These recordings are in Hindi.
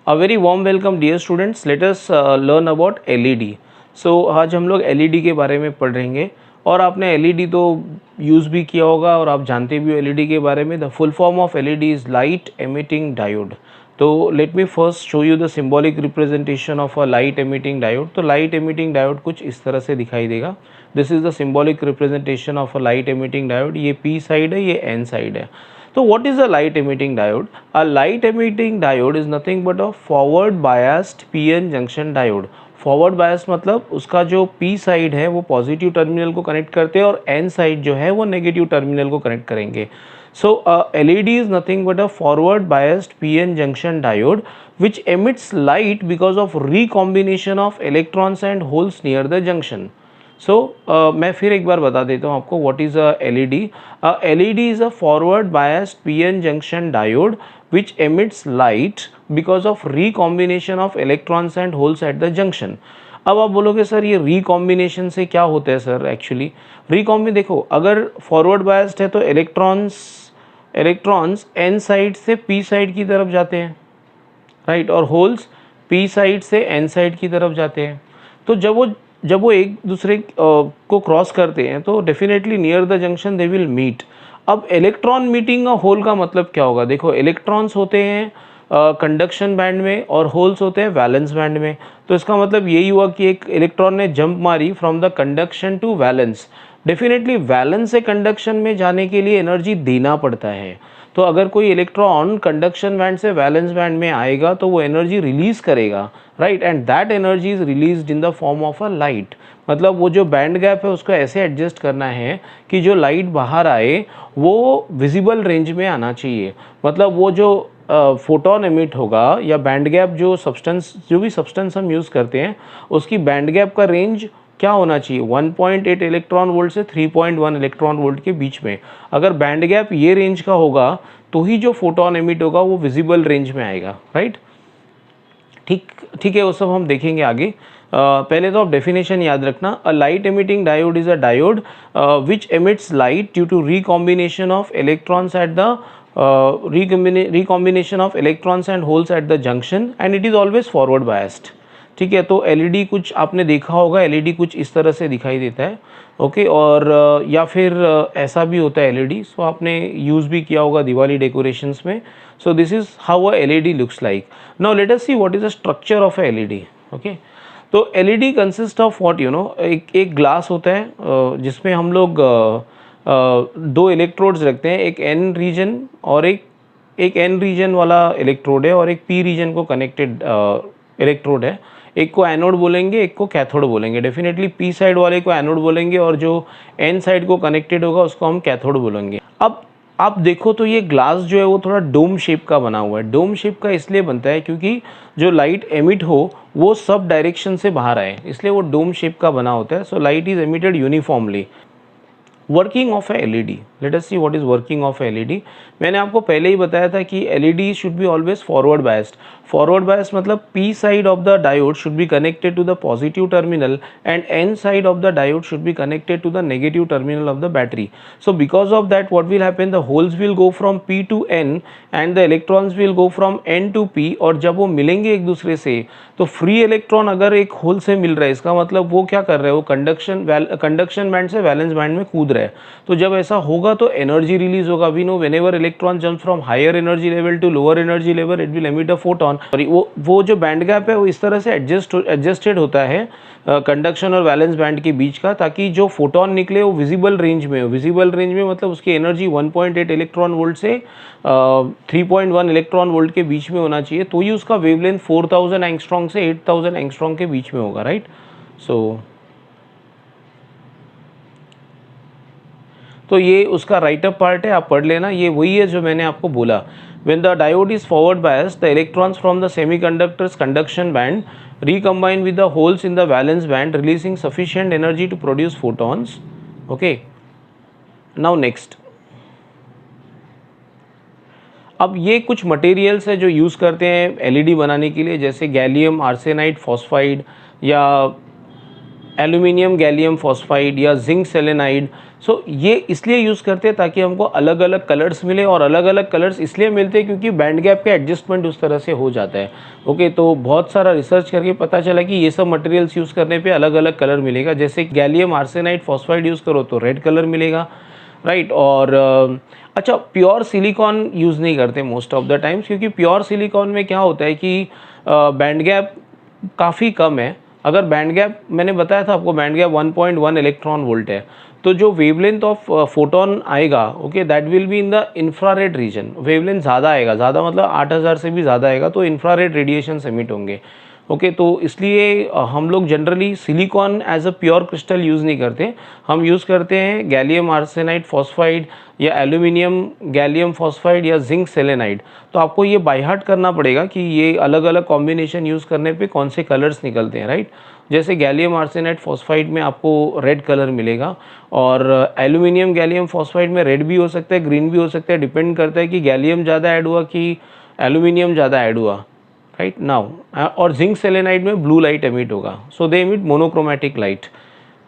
A very warm welcome dear students, let us learn about LED. So आज हम लोग एलईडी के बारे में पढ़ेंगे और आपने एलईडी तो यूज़ भी किया होगा और आप जानते भी हो एलईडी के बारे में। The full form of LED is light emitting diode. तो let me first show you the symbolic representation of a light emitting diode. तो लाइट एमिटिंग डायोड कुछ इस तरह से दिखाई देगा। This is the symbolic representation of a light emitting diode. ये पी साइड है, ये एन साइड है। So what is a light emitting diode? A light emitting diode is nothing but a forward biased PN junction diode. Forward bias मतलब उसका जो P साइड है वो पॉजिटिव टर्मिनल को कनेक्ट करते हैं और N साइड जो है वो नेगेटिव टर्मिनल को कनेक्ट करेंगे। सो LED is nothing but a forward biased PN junction diode which emits light because of recombination of electrons and holes near the junction. मैं फिर एक बार बता देता हूँ आपको what is a LED. LED is a forward biased PN junction diode which emits light because of recombination of electrons and holes at the junction. अब आप बोलोगे सर ये रिकॉम्बिनेशन से क्या होता है सर? एक्चुअली देखो, अगर फॉरवर्ड बायस्ड है तो इलेक्ट्रॉन्स एन साइड से पी साइड की तरफ जाते हैं, राइट, और होल्स पी साइड से एन साइड की तरफ जाते हैं। तो जब वो एक दूसरे को क्रॉस करते हैं तो definitely near the junction they will meet. अब इलेक्ट्रॉन मीटिंग अ होल का मतलब क्या होगा? देखो, इलेक्ट्रॉन्स होते हैं कंडक्शन बैंड में और होल्स होते हैं वैलेंस बैंड में। तो इसका मतलब यही हुआ कि एक इलेक्ट्रॉन ने जंप मारी from the conduction to valence. Definitely valence से कंडक्शन में जाने के लिए एनर्जी देना पड़ता है। तो अगर कोई इलेक्ट्रॉन कंडक्शन बैंड से वैलेंस बैंड में आएगा तो वो एनर्जी रिलीज करेगा, right, and that energy is released in the form of a light. मतलब वो जो बैंड गैप है उसको ऐसे एडजस्ट करना है कि जो लाइट बाहर आए वो विजिबल रेंज में आना चाहिए। मतलब वो जो फोटोन एमिट होगा या बैंड गैप जो भी सब्सटेंस हम यूज़ करते हैं उसकी बैंड गैप का रेंज क्या होना चाहिए? 1.8 इलेक्ट्रॉन वोल्ट से 3.1 इलेक्ट्रॉन वोल्ट के बीच में। अगर बैंड गैप ये रेंज का होगा तो ही जो फोटोन एमिट होगा वो विजिबल रेंज में आएगा, राइट। ठीक है, वो सब हम देखेंगे आगे। पहले तो आप डेफिनेशन याद रखना। A light emitting diode is a diode which emits light due to recombination of electrons at the recombination of electrons and holes at the junction and it is always forward biased। ठीक है, तो एलईडी कुछ आपने देखा होगा, एलईडी कुछ इस तरह से दिखाई देता है, ओके। और या फिर ऐसा भी होता है एलईडी, सो आपने यूज़ भी किया होगा दिवाली डेकोरेशंस में। So this is how a LED looks like. Now let us see what is the structure of a LED, okay. तो एलईडी कंसिस्ट ऑफ व्हाट, एक ग्लास होता है जिसमें हम लोग दो इलेक्ट्रोड्स रखते हैं, एक एन रीजन और एक एन रीजन वाला इलेक्ट्रोड है और एक पी रीजन को कनेक्टेड इलेक्ट्रोड है। एक को एनोड बोलेंगे, एक को कैथोड बोलेंगे। डेफिनेटली पी साइड वाले को एनोड बोलेंगे और जो एन साइड को कनेक्टेड होगा उसको हम कैथोड बोलेंगे। अब आप देखो तो ये ग्लास जो है वो थोड़ा डोम शेप का बना हुआ है। डोम शेप का इसलिए बनता है क्योंकि जो लाइट एमिट हो वो सब डायरेक्शन से बाहर आए, इसलिए वो डोम शेप का बना होता है। So light is emitted uniformly. Working of a LED, let us see what is working of LED. मैंने आपको पहले ही बताया था कि LED should be always forward biased. Forward biased मतलब P side of the diode should be connected to the positive terminal and N side of the diode should be connected to the negative terminal of the battery. So because of that what will happen, the holes will go from P to N and the electrons will go from N to P. और जब वो मिलेंगे एक दूसरे से तो फ्री इलेक्ट्रॉन अगर एक होल से मिल रहा है इसका मतलब वो क्या कर रहे हैं, वो कंडक्शन बैंड से वैलेंस बैंड में कूद रहे हैं। तो जब ऐसा होगा तो एनर्जी रिलीज होगा। We know whenever electron jumps from higher energy level to lower energy level it will emit a photon. वो जो बैंड गैप है वो इस तरह से एडजस्टेड होता है कंडक्शन और वैलेंस बैंड के बीच का, ताकि जो फोटोन निकले वो विजिबल रेंज में हो। विजिबल रेंज में मतलब उसकी एनर्जी 1.8 इलेक्ट्रॉन वोल्ट से 3.1 इलेक्ट्रॉन वोल्ट के बीच में होना चाहिए, तो ही उसका वेवलेंथ 4000 एंगस्ट्रॉन्ग से 8000 एंगस्ट्रॉन्ग के बीच में होगा, राइट। तो ये उसका राइट अप पार्ट है, आप पढ़ लेना। ये वही है जो मैंने आपको बोला। When the diode is forward biased, the electrons from the semiconductor's conduction band recombine with the holes in the valence band, releasing sufficient energy to produce photons. Okay. Now next. अब ये कुछ मटेरियल्स है जो यूज़ करते हैं एलईडी बनाने के लिए, जैसे गैलियम आर्सेनाइड फॉस्फाइड या एल्यूमिनियम गैलियम फॉस्फाइड या जिंक सेलेनाइड। सो ये इसलिए यूज़ करते हैं ताकि हमको अलग अलग कलर्स मिले, और अलग अलग कलर्स इसलिए मिलते हैं क्योंकि बैंड गैप का एडजस्टमेंट उस तरह से हो जाता है। ओके, तो बहुत सारा रिसर्च करके पता चला कि ये सब मटेरियल्स यूज़ करने पे अलग अलग कलर मिलेगा। जैसे गैलियम आर्सेनाइड फॉस्फाइड यूज़ करो तो रेड कलर मिलेगा, राइट। और अच्छा, प्योर सिलिकॉन यूज़ नहीं करते मोस्ट ऑफ द टाइम्स, क्योंकि प्योर सिलिकॉन में क्या होता है कि बैंड गैप काफ़ी कम है। अगर बैंड गैप, मैंने बताया था आपको, बैंड गैप 1.1 इलेक्ट्रॉन वोल्ट है, तो जो वेवलेंथ ऑफ फोटोन आएगा, okay, that will be in the infrared reason. Wavelength ज़्यादा आएगा, ज़्यादा मतलब 8000 से भी ज़्यादा आएगा, तो इंफ्रारेड रेडिएशन एमिट होंगे। ओके, तो इसलिए हम लोग generally silicon as a pure crystal use नहीं करते, हम यूज़ करते हैं गैलियम आर्सेनाइड फॉस्फाइड या एल्यूमिनियम गैलियम फॉस्फाइड या जिंक सेलेनाइड। तो आपको ये बाय हार्ट करना पड़ेगा कि ये अलग अलग कॉम्बिनेशन यूज़ करने पे कौन से कलर्स निकलते हैं, राइट। जैसे गैलियम आर्सेनाइड फॉस्फाइड में आपको रेड कलर मिलेगा, और एल्यूमिनियम गैलियम फॉस्फाइड में रेड भी हो सकता है, ग्रीन भी हो सकता है, डिपेंड करता है कि गैलियम ज़्यादा ऐड हुआ कि एल्यूमिनियम ज़्यादा ऐड हुआ, राइट नाउ। और जिंक सेलेनाइड में ब्लू लाइट एमिट होगा, so they emit monochromatic light.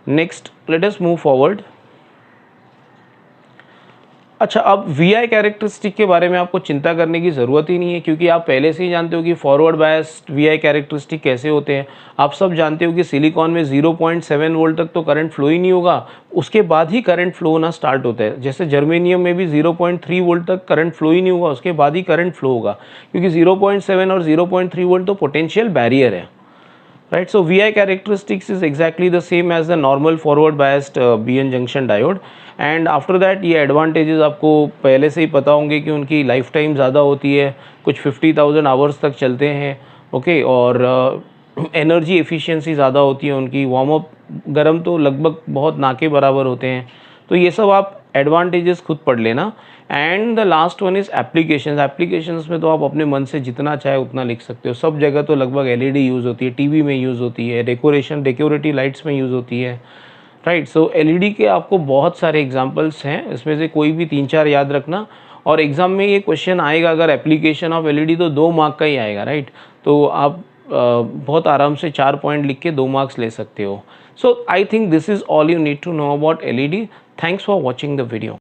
Next let us move forward. अच्छा, अब VI कैरेक्टरिस्टिक के बारे में आपको चिंता करने की ज़रूरत ही नहीं है, क्योंकि आप पहले से ही जानते हो कि फॉरवर्ड बायस्ड VI कैरेक्टरिस्टिक कैसे होते हैं। आप सब जानते हो कि सिलिकॉन में 0.7 वोल्ट तक तो करंट फ्लो ही नहीं होगा, उसके बाद ही करंट फ्लो होना स्टार्ट होता है। जैसे जर्मेनियम में भी 0.3 वोल्ट तक करंट फ्लो ही नहीं होगा, उसके बाद ही करंट फ्लो होगा, क्योंकि 0.7 और 0.3 वोल्ट तो पोटेंशियल बैरियर है, right? So VI characteristics is exactly the same as the normal forward biased BN junction diode, and after that ये एडवांटेजेस आपको पहले से ही पता होंगे कि उनकी लाइफ टाइम ज़्यादा होती है, कुछ 50,000 आवर्स तक चलते हैं, ओके। और एनर्जी एफिशिएंसी ज़्यादा होती है उनकी, वार्म अप गर्म तो लगभग बहुत ना के बराबर होते हैं। तो ये सब आप एडवांटेजेस खुद पढ़ लेना। And the last one is applications. Applications में तो आप अपने मन से जितना चाहे उतना लिख सकते हो। सब जगह तो लगभग एलईडी यूज़ होती है, टीवी में यूज़ होती है, डेकोरेटिव लाइट्स में यूज़ होती है, राइट। सो एलईडी के आपको बहुत सारे एग्जांपल्स हैं, इसमें से कोई भी 3-4 याद रखना। और एग्ज़ाम में ये क्वेश्चन आएगा अगर एप्लीकेशन ऑफ एलईडी, तो 2 मार्क का ही आएगा, राइट। तो आप बहुत आराम से 4 पॉइंट लिख के 2 मार्क्स ले सकते हो। So I think this is all you need to know about LED. Thanks for watching the video.